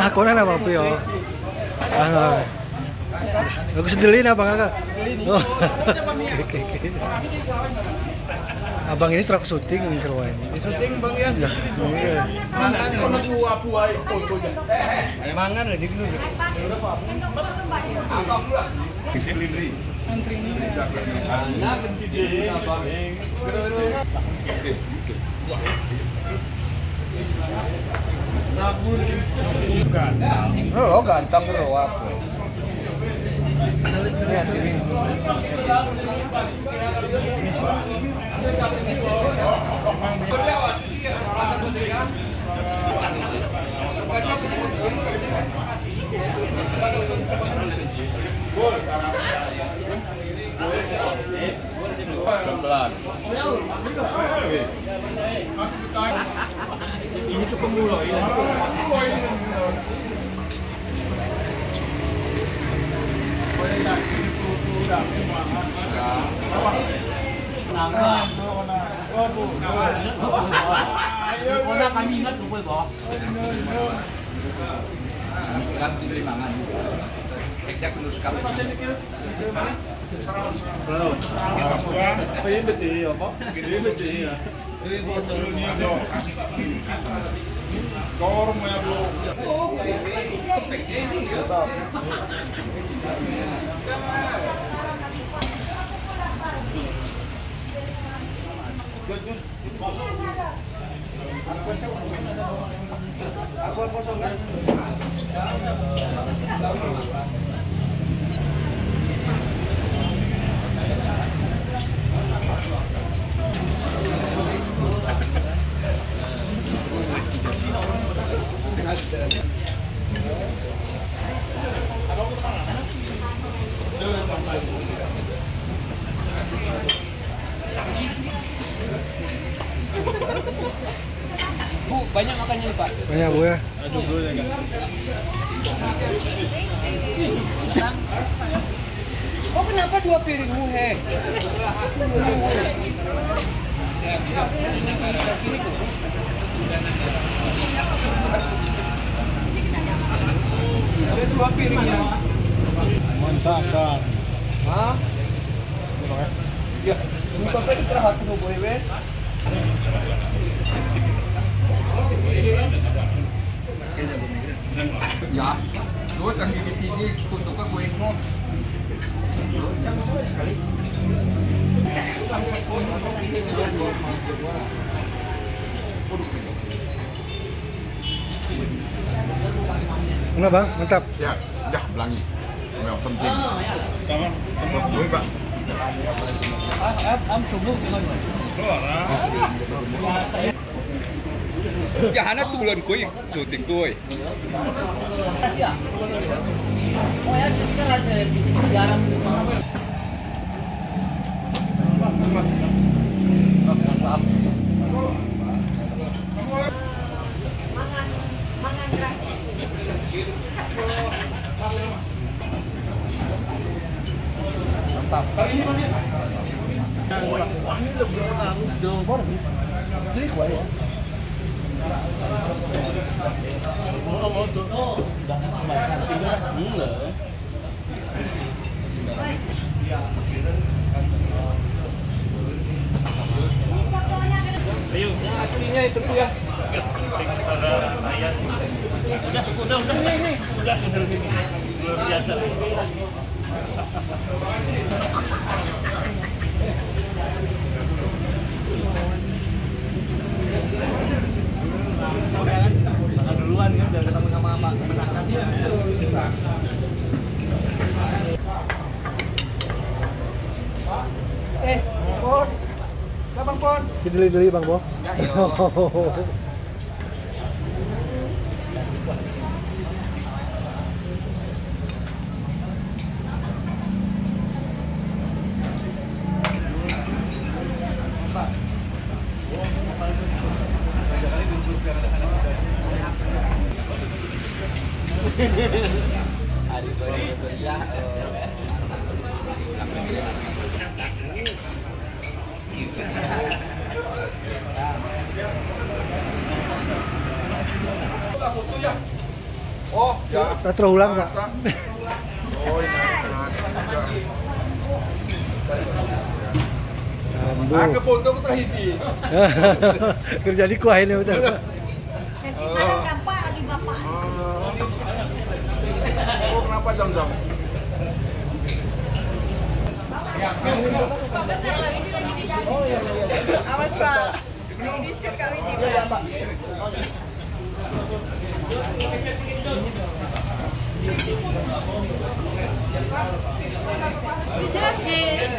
Ako na naman po yun. Aku sedelin apa kakak? Oh. Oke. Abang ini truk syuting ini seru ini. Syuting bang ya? Iya. Mangan kono buah foto aja. Mangan lah di dulu. Apa pula? Antri. Oh, ganteng bro aku. Lihat ini. Ini tuh pemula ya. Kami ingat lupa bawa. Sekarang dibeli mangan. Exact lurus kami. Halo. Apa ini betul apa? Gede betul ya. Dorme ya bro. Aku kosong kan? Bu, banyak makannya Pak. Banyak bu ya. Aduh dulu ya kan. Oh kenapa 2 piringmu heh? Ada 2 piringnya. Mantap kan. Hah? Ya, ini sampai istirahat dulu boy we. Ya, gue kan gigi tinggi tutupnya gue mau. Enggak bang, mantap. Ya, dah belangi. Memang penting. Sama, sama. Pak. Am subuh gimana? Ya hana tuh bulan koi syuting koi. Oh ya kita ada jarang di mana. Mantap. Ini lebih orang dong. Jadi kuah ya. Mau tuh. Oh, jangan cuma sampingnya. Enggak. Ayo, yang aslinya itu tuh ya. Udah ini. Udah luar biasa. Makan duluan ya, biar ketemu sama Pak Menangkan ya. Pon. Bang Pon. Deli bang Bo. Hari beria. Oh, ya. Tak terulang Pak. Oh, ini. Ambu. Foto ko tahiti. Kerja di kuah ini betul. Nanti ada nampak lagi bapak. Oh, kenapa jam-jam? Awas Pak. Ini shoot kami di Pak. Dijahit.